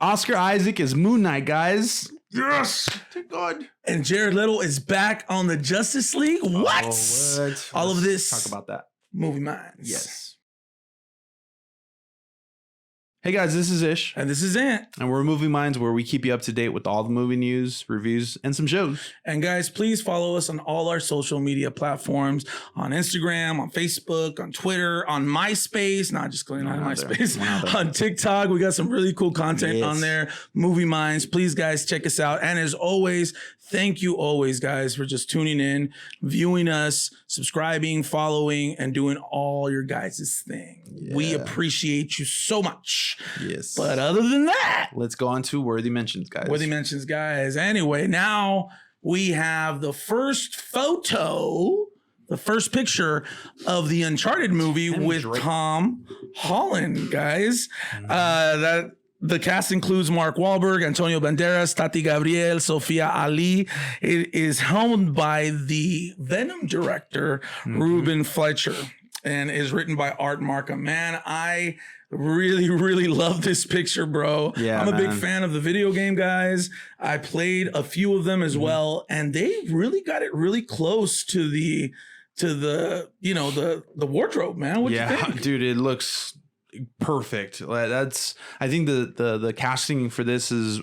Oscar Isaac is Moon Knight, guys. Yes, thank God. And Jared Leto is back on the Justice League. What? What? All of this. Talk about that. Movie Minds. Yes. Hey guys, this is Ish. And this is Ant. And we're Movie Minds, where we keep you up to date with all the movie news, reviews, and some shows. And guys, please follow us on all our social media platforms, on Instagram, on Facebook, on Twitter, on MySpace. Not just going on MySpace. On TikTok. We got some really cool content on there. Movie Minds. Please, guys, check us out. And as always, thank you always, guys, for just tuning in, viewing us, subscribing, following, and doing all your guys' thing. Yeah. We appreciate you so much. Yes. But other than that, let's go on to Worthy Mentions, guys. Worthy Mentions, guys. Anyway, now we have the first photo, the first picture of the Uncharted movie with Tom Holland, guys. That the cast includes Mark Wahlberg, Antonio Banderas, Tati Gabriel, Sofia Ali. It is helmed by the Venom director, Ruben Fleischer, and is written by Art Markham. Man, I really love this picture, bro. Yeah, I'm a big fan of the video game, guys. I played a few of them as well, and they really got it really close to the you know, the wardrobe, man. What do you think? Dude, it looks perfect. That's, I think the casting for this is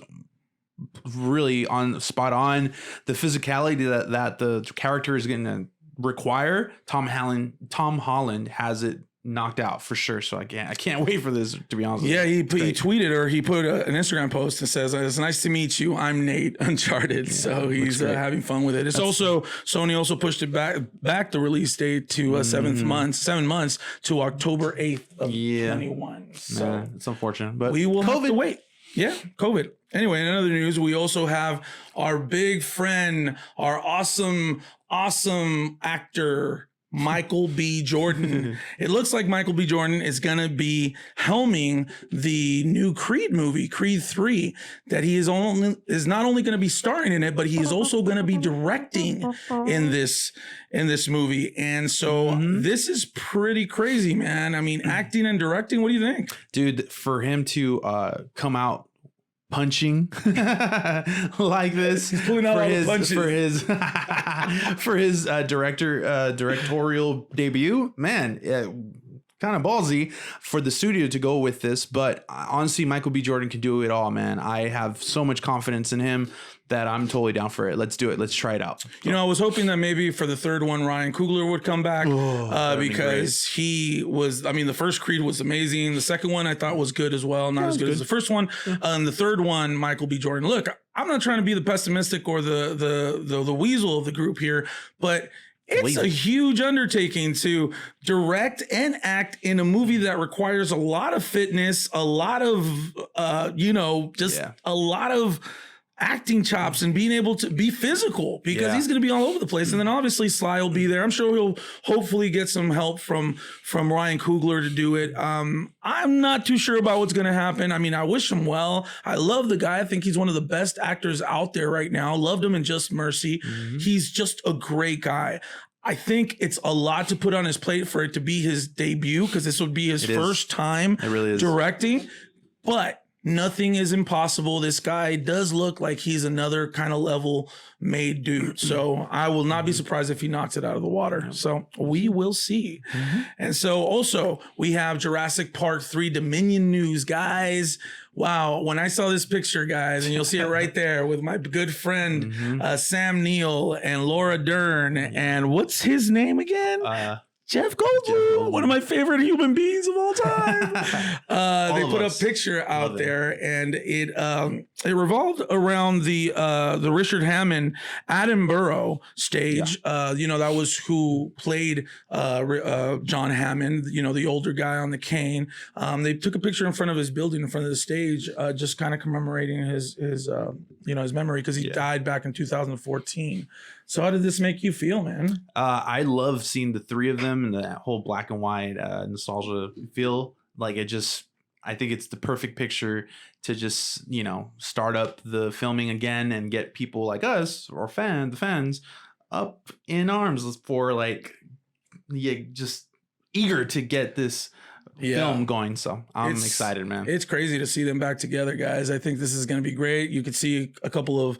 really on spot on. The physicality that the character is going to require, Tom Holland has it knocked out for sure. So I can't wait for this, to be honest with you. He tweeted, or he put an Instagram post that says, "It's nice to meet you. I'm Nate, Uncharted." So he's having fun with it. It's also, Sony also pushed it back the release date to 7 months to October 8th of 2021. So it's unfortunate, but we will have to wait. Yeah, COVID. Anyway, in other news, we also have our big friend, our awesome actor, Michael B. Jordan. It looks like Michael B. Jordan is going to be helming the new Creed movie, Creed 3, that he is not only going to be starring in it, but he is also going to be directing in this movie. And so this is pretty crazy, man. I mean, acting and directing, what do you think? Dude, for him to come out punching like this, he's pulling out all the punches for his directorial debut, man. Kind of ballsy for the studio to go with this, but honestly, Michael B. Jordan can do it all, man. I have so much confidence in him that I'm totally down for it. Let's do it. Let's try it out. You know, I was hoping that maybe for the third one, Ryan Coogler would come back because he was, I mean, the first Creed was amazing. The second one I thought was good as well. Not as good as the first one. And the third one, Michael B. Jordan. Look, I'm not trying to be the pessimistic or the weasel of the group here, but it's a huge undertaking to direct and act in a movie that requires a lot of fitness, a lot of, a lot of acting chops and being able to be physical, because he's going to be all over the place. And then obviously Sly will be there. I'm sure he'll hopefully get some help from Ryan Coogler to do it. I'm not too sure about what's going to happen. I mean, I wish him well. I love the guy. I think he's one of the best actors out there right now. Loved him in Just Mercy. He's just a great guy. I think it's a lot to put on his plate for it to be his debut, because this would be his first time directing. But nothing is impossible. This guy does look like he's another kind of level made dude. So I will not be surprised if he knocks it out of the water. So we will see. And so also we have Jurassic Park 3 Dominion news, guys. Wow. When I saw this picture, guys, and you'll see it right there with my good friend, Sam Neill and Laura Dern. And what's his name again? Jeff Goldblum, one of my favorite human beings of all time. They put a picture out there, and it revolved around the Richard Hammond Attenborough stage. That was who played John Hammond, the older guy on the cane. They took a picture in front of his building, in front of the stage, just kind of commemorating his memory, because he died back in 2014. So how did this make you feel, man? I love seeing the three of them and that whole black and white nostalgia feel. Like, I think it's the perfect picture to just, start up the filming again and get people like us or the fans up in arms for just eager to get this film going. So I'm excited, man. It's crazy to see them back together, guys. I think this is going to be great. You could see a couple of,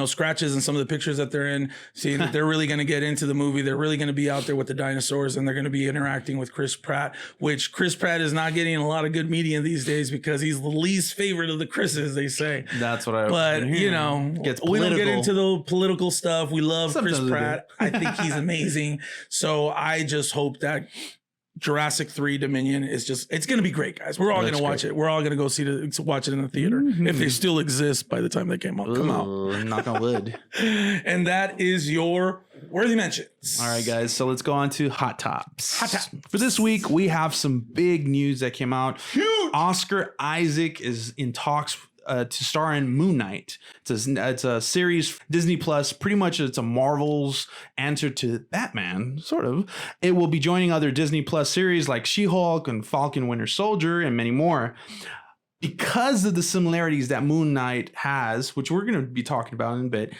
scratches in some of the pictures that they're in, seeing that they're really going to get into the movie. They're really going to be out there with the dinosaurs, and they're going to be interacting with Chris Pratt, which Chris Pratt is not getting a lot of good media these days because he's the least favorite of the Chris's, they say. That's what I But, we don't get into the political stuff. We love Sometimes Chris Pratt. I think he's amazing. So I just hope that Jurassic 3 Dominion is it's going to be great, guys. We're all going to watch it. We're all going to go watch it in the theater if they still exist by the time they come out. Knock on wood. And that is your worthy mentions. All right, guys. So let's go on to Hot Tops. For this week, we have some big news that came out. Huge. Oscar Isaac is in talks to star in Moon Knight. It's a series, Disney Plus. Pretty much it's a Marvel's answer to Batman, sort of. It will be joining other Disney Plus series like She-Hulk and Falcon Winter Soldier and many more. Because of the similarities that Moon Knight has, which we're going to be talking about in a bit,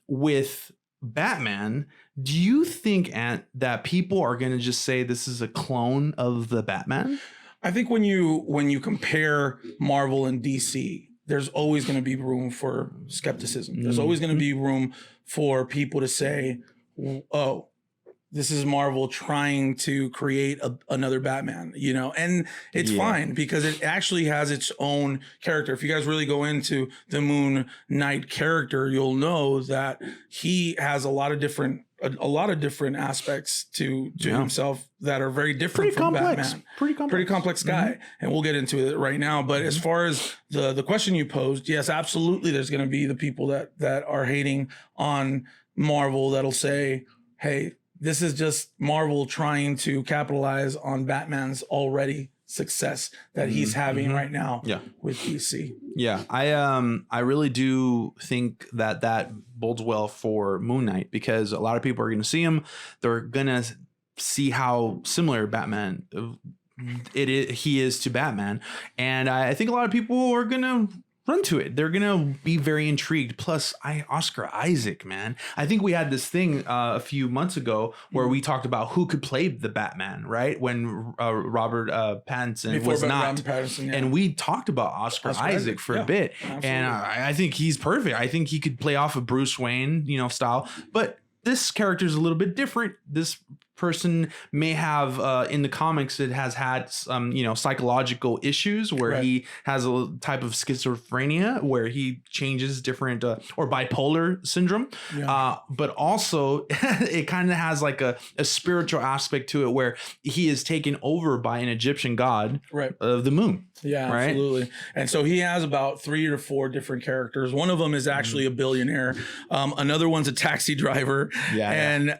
with Batman, do you think, Ant, that people are going to just say this is a clone of the Batman? I think when you compare Marvel and DC, there's always going to be room for skepticism. There's always going to be room for people to say, "Oh, this is Marvel trying to create another Batman," and it's fine because it actually has its own character. If you guys really go into the Moon Knight character, you'll know that he has a lot of different aspects to himself that are very different from Batman. Pretty complex guy. And we'll get into it right now. But as far as the question you posed, yes, absolutely. There's going to be the people that are hating on Marvel that'll say, hey, this is just Marvel trying to capitalize on Batman's already success that he's having right now with DC. Yeah, I really do think that bodes well for Moon Knight because a lot of people are going to see him. They're going to see how similar Batman he is to Batman, and I think a lot of people are going to run to it. They're gonna be very intrigued. Plus, Oscar Isaac, man. I think we had this thing a few months ago where we talked about who could play the Batman, right? When Robert Pattinson was not, and we talked about Oscar Isaac for a bit. Absolutely. And I think he's perfect. I think he could play off of Bruce Wayne, style. But this character is a little bit different. This person may have in the comics it has had some psychological issues where he has a type of schizophrenia where he changes different or bipolar syndrome, but also it kind of has like a spiritual aspect to it where he is taken over by an Egyptian god of the moon. Yeah, absolutely. And so he has about 3 or 4 different characters. One of them is actually a billionaire. Another one's a taxi driver. And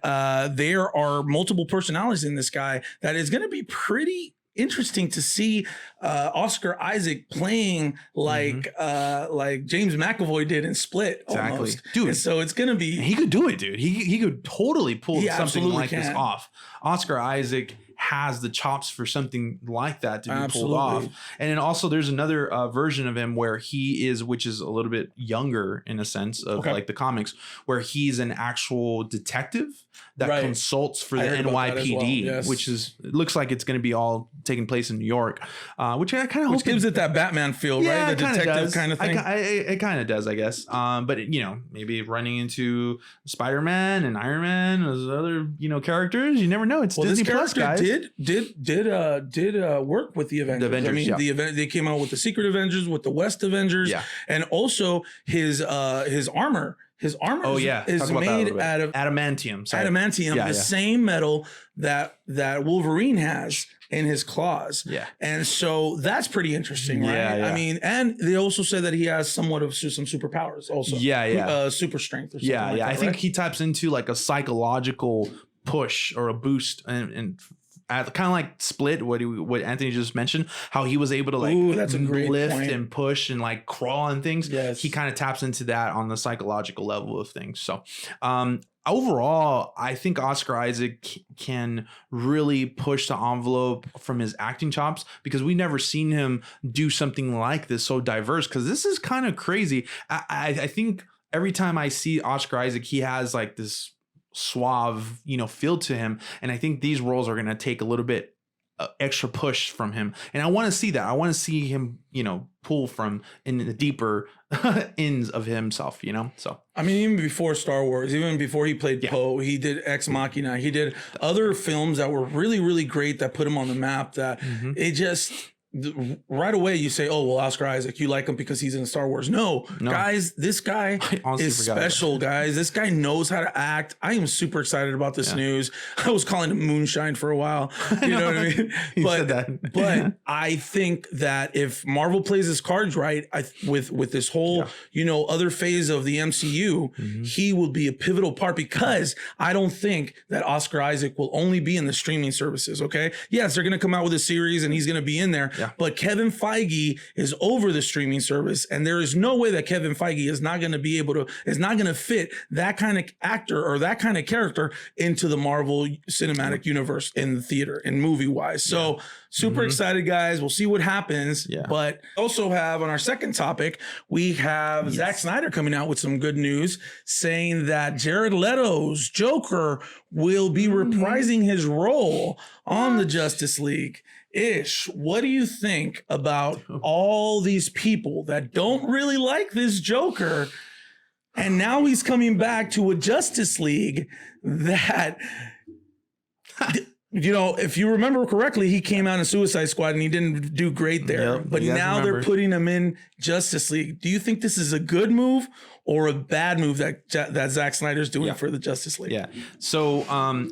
there are multiple personalities in this guy that is going to be pretty interesting to see Oscar Isaac playing like James McAvoy did in Split. Exactly. Almost. Dude. And so it's going to be... He could do it, dude. He could totally pull something like this off. Oscar Isaac has the chops for something like that to be pulled off. And then also there's another version of him where which is a little bit younger in a sense of like the comics, where he's an actual detective that consults for the NYPD, which it looks like it's going to be all taking place in New York, which I kind of hope gives it that Batman feel, right? The detective kind of thing. It kind of does, I guess. But maybe running into Spider-Man and Iron Man as other characters, you never know. It's Disney Plus, guys. Did work with the Avengers. They came out with the Secret Avengers, with the West Avengers, and also his armor. His armor is made out of adamantium. The same metal that Wolverine has in his claws. Yeah. And so that's pretty interesting, right? Yeah. I mean, and they also said that he has somewhat of some superpowers also. Super strength or something like that, I think he taps into like a psychological push or a boost and kind of like Split, what Anthony just mentioned, how he was able to that's a great lift point. and push and like crawl and things. Yes. He kind of taps into that on the psychological level of things. So overall, I think Oscar Isaac can really push the envelope from his acting chops because we've never seen him do something like this so diverse, because this is kind of crazy. I think every time I see Oscar Isaac, he has like this suave, feel to him. And I think these roles are going to take a little bit extra push from him, and I want to see that. I want to see him, pull from in the deeper ends of himself, So I mean, even before Star Wars, even before he played Poe, he did Ex Machina. He did other films that were really, really great that put him on the map. That it just right away you say, oh, well, Oscar Isaac, you like him because he's in Star Wars. No, guys, this guy is special, guys. This guy knows how to act. I am super excited about this news. I was calling him moonshine for a while. You know what I mean? But I think that if Marvel plays his cards right, with this whole, other phase of the MCU, he will be a pivotal part, because I don't think that Oscar Isaac will only be in the streaming services. Okay. Yes, they're going to come out with a series and he's going to be in there. Yeah. But Kevin Feige is over the streaming service, and there is no way that Kevin Feige is not going to fit that kind of actor or that kind of character into the Marvel Cinematic Universe in the theater and movie wise. So super excited, guys. We'll see what happens. Yeah. But also have on our second topic, we have Zack Snyder coming out with some good news, saying that Jared Leto's Joker will be reprising his role on the Justice League. Ish, what do you think about all these people that don't really like this Joker? And now he's coming back to a Justice League that, if you remember correctly, he came out in Suicide Squad and he didn't do great there. But now they're putting him in Justice League. Do you think this is a good move or a bad move that Zack Snyder's doing for the Justice League? Yeah. So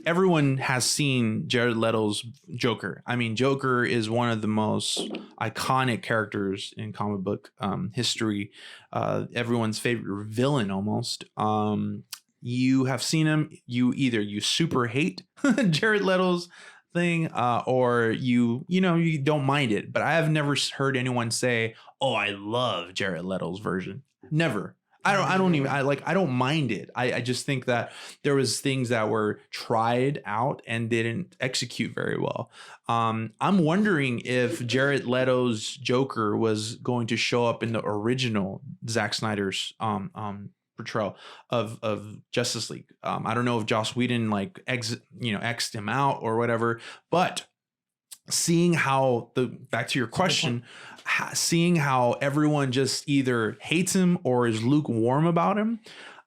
everyone has seen Jared Leto's Joker. I mean, Joker is one of the most iconic characters in comic book history. Everyone's favorite villain almost. You have seen him. You super hate Jared Leto's thing, or you don't mind it. But I have never heard anyone say, "Oh, I love Jared Leto's version." Never. I don't mind it. I just think that there was things that were tried out and didn't execute very well. I'm wondering if Jared Leto's Joker was going to show up in the original Zack Snyder's portrayal of Justice League. I don't know if Joss Whedon X'd him out or whatever, but seeing how back to your question, seeing how everyone just either hates him or is lukewarm about him,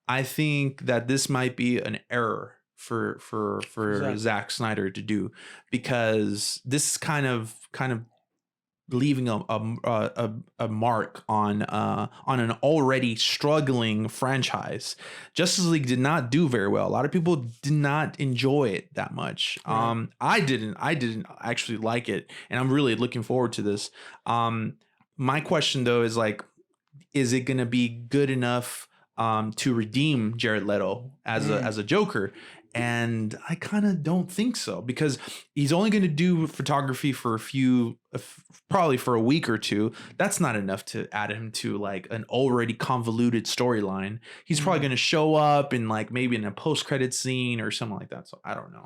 I think that this might be an error for Zack Snyder to do, because this is kind of leaving a mark on an already struggling franchise. Justice League did not do very well. A lot of people did not enjoy it that much. Right. I didn't actually like it, and I'm really looking forward to this. My question though is is it going to be good enough to redeem Jared Leto as a Joker? And I kind of don't think so, because he's only going to do photography for probably for a week or two. That's not enough to add him to an already convoluted storyline. He's probably going to show up in maybe in a post-credit scene or something like that. So I don't know.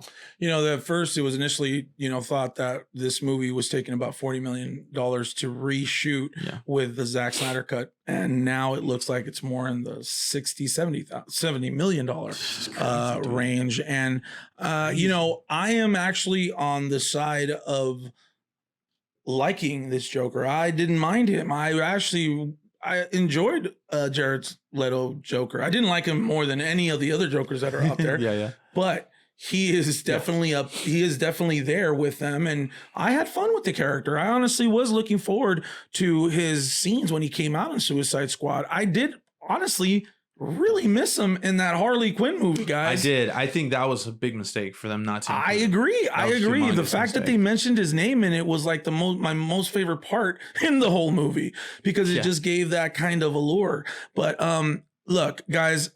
At first it was initially, thought that this movie was taking about $40 million to reshoot with the Zack Snyder cut. And now it looks like it's more in the $70 million range. And, I am actually on the side of liking this Joker. I didn't mind him. I enjoyed Jared Leto Joker. I didn't like him more than any of the other Jokers that are out there. Yeah. But he is definitely he is definitely there with them. And I had fun with the character. I honestly was looking forward to his scenes when he came out in Suicide Squad. I did honestly really miss him in that Harley Quinn movie, guys. I did. I think that was a big mistake for them not to. I agree. The fact that they mentioned his name in it was my most favorite part in the whole movie, because it just gave that kind of allure. But look, guys,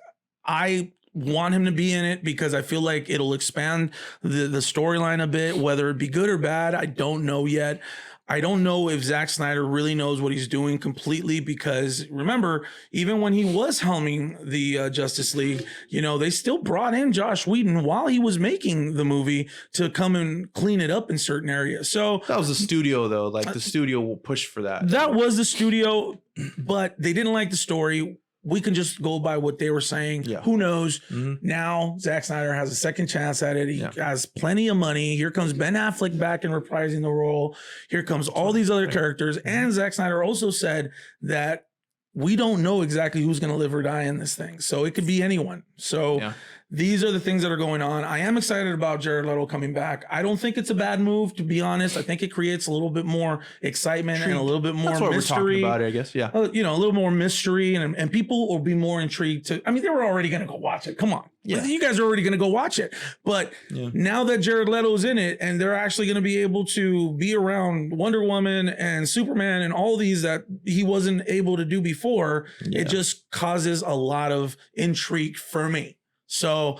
I want him to be in it because I feel like it'll expand the storyline a bit. Whether it be good or bad, I don't know yet. I don't know if Zack Snyder really knows what he's doing completely, because remember, even when he was helming the Justice League, they still brought in Joss Whedon while he was making the movie to come and clean it up in certain areas. So that was the studio though. The studio will push for that. That was the studio, but they didn't like the story. we can just go by what they were saying. Yeah. Who knows? Mm-hmm. Now Zack Snyder has a second chance at it. He has plenty of money. Here comes Ben Affleck back and reprising the role. Here comes all these other characters. And Zack Snyder also said that we don't know exactly who's going to live or die in this thing. So it could be anyone. So these are the things that are going on. I am excited about Jared Leto coming back. I don't think it's a bad move, to be honest. I think it creates a little bit more excitement and a little bit more mystery. We're talking about it, I guess. Yeah. You know, a little more mystery and people will be more intrigued to, I mean, they were already going to go watch it. Come on. Yeah. You guys are already going to go watch it. But now that Jared Leto's in it and they're actually going to be able to be around Wonder Woman and Superman and all these that he wasn't able to do before, it just causes a lot of intrigue for me. So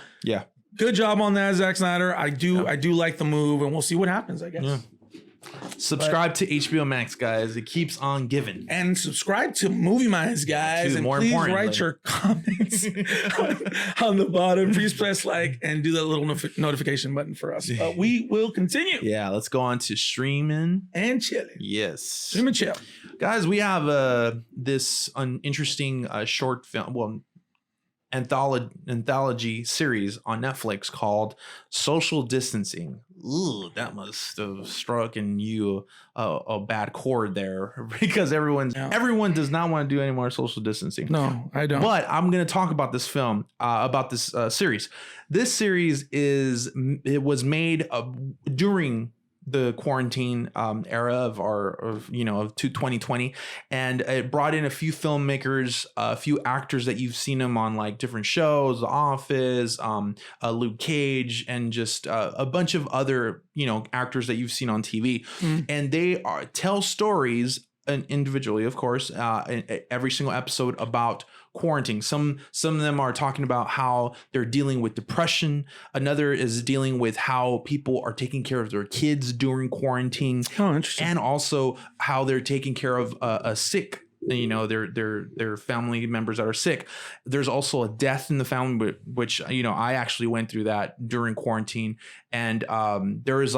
good job on that, Zack Snyder. I do like the move, and we'll see what happens, I guess. Yeah. Subscribe to HBO Max, guys. It keeps on giving. And subscribe to Movie Minds, guys. And please write your comments on the bottom. Please press like and do that little notification button for us. We will continue. Yeah, let's go on to streaming and chilling. Yes. Stream and chill. Guys, we have this interesting short film, anthology series on Netflix called Social Distancing. Ooh, that must have struck in you a bad chord there, because everyone does not want to do any more social distancing. No, I don't. But I'm going to talk about this film, about this series. This series was made during the quarantine era of 2020, and it brought in a few filmmakers, a few actors that you've seen them on like different shows, The Office, Luke Cage, and just a bunch of other actors that you've seen on TV, and they tell stories individually, of course, in every single episode about quarantine. Some of them are talking about how they're dealing with depression. Another is dealing with how people are taking care of their kids during quarantine. Oh, interesting. And also how they're taking care of a sick, their family members that are sick. There's also a death in the family, which I actually went through that during quarantine. And there is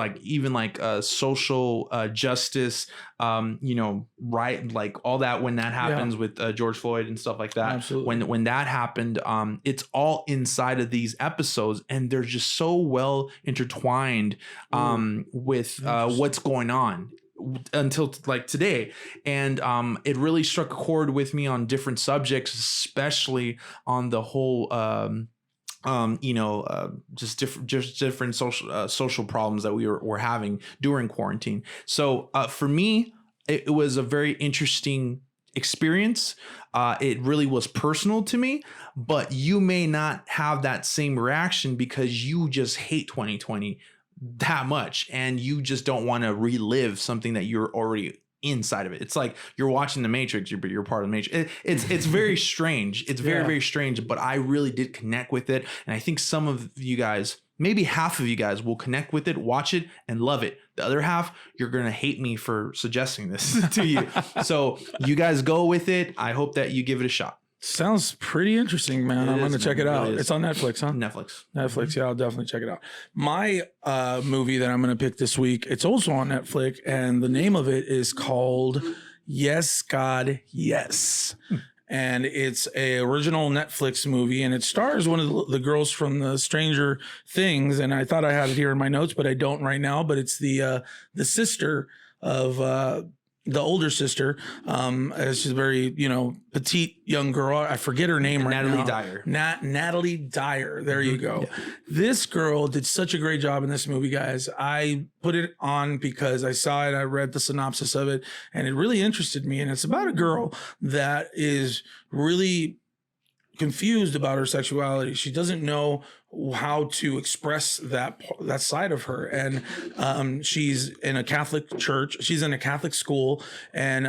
social justice, right, like all that when that happens with George Floyd and stuff like that. Absolutely. When that happened, it's all inside of these episodes, and they're just so well intertwined with what's going on until like today. And it really struck a chord with me on different subjects, especially on the whole just different social problems that we were having during quarantine. So for me, it was a very interesting experience. It really was personal to me, but you may not have that same reaction because you just hate 2020 that much, and you just don't want to relive something that you're already inside of it. It's like you're watching The Matrix, but you're part of the Matrix. It's very strange. It's very, very strange, but I really did connect with it. And I think some of you guys, maybe half of you guys, will connect with it, watch it, and love it. The other half, you're going to hate me for suggesting this to you. So you guys go with it. I hope that you give it a shot. Sounds pretty interesting, man. I'm going to check it out. It's on Netflix, huh? Netflix. Yeah, I'll definitely check it out. My movie that I'm going to pick this week, it's also on Netflix, and the name of it is called Yes, God, Yes. And it's a original Netflix movie, and it stars one of the girls from the Stranger Things. And I thought I had it here in my notes, but I don't right now. But it's the sister of the older sister. She's a very, petite young girl. I forget her name right now. Natalie Dyer. Natalie Dyer. There you go. Yeah. This girl did such a great job in this movie, guys. I put it on because I saw it. I read the synopsis of it, and it really interested me. And it's about a girl that is really confused about her sexuality. She doesn't know how to express that side of her, and she's in a Catholic church. She's in a Catholic school, and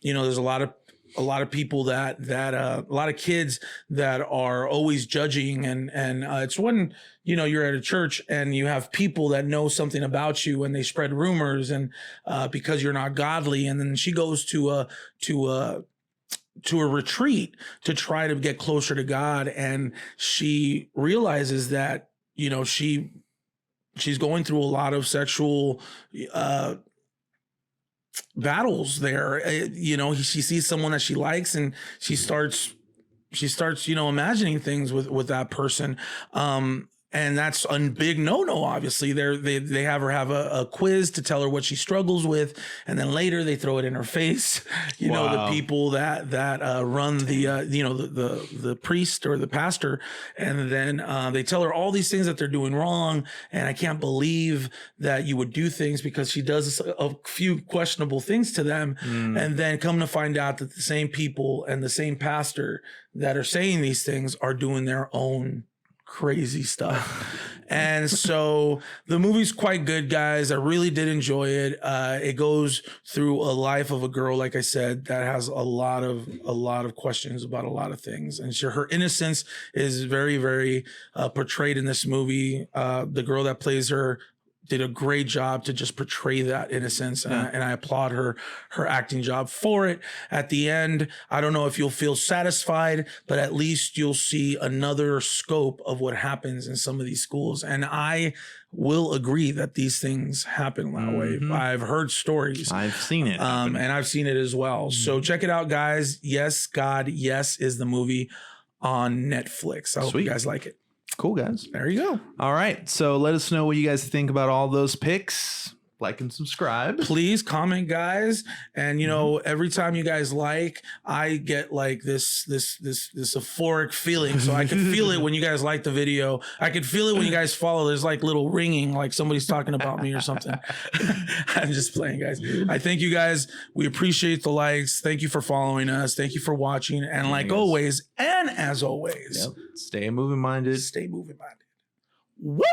there's a lot of people that a lot of kids that are always judging, and it's when you're at a church and you have people that know something about you and they spread rumors, and because you're not godly. And then she goes to a retreat to try to get closer to God, and she realizes that she's going through a lot of sexual battles there. She sees someone that she likes, and she starts you know, imagining things with that person. And that's a big no-no, obviously. They have her have a quiz to tell her what she struggles with. And then later they throw it in her face. You know, the people that run the, you know, the priest or the pastor. And then they tell her all these things that they're doing wrong. And I can't believe that you would do things, because she does a few questionable things to them. And then come to find out that the same people and the same pastor that are saying these things are doing their own crazy stuff. And so the movie's quite good, guys. I really did enjoy it. It goes through a life of a girl, like I said, that has a lot of questions about a lot of things. And her innocence is very, very portrayed in this movie. The girl that plays her did a great job to just portray that innocence. And I applaud her acting job for it. At the end, I don't know if you'll feel satisfied, but at least you'll see another scope of what happens in some of these schools. And I will agree that these things happen that way. I've heard stories. I've seen it. And I've seen it as well. So check it out, guys. Yes, God, Yes is the movie on Netflix. I hope you guys like it. Cool, guys. There you go. All right. So let us know what you guys think about all those picks. Like and subscribe. Please comment, guys. And you know, every time you guys like, I get like this euphoric feeling. So I can feel it when you guys like the video. I can feel it when you guys follow. There's like little ringing, like somebody's talking about me or something. I'm just playing, guys. I thank you guys. We appreciate the likes. Thank you for following us. Thank you for watching. And like always, and as always, stay moving minded. Stay moving minded. Woo!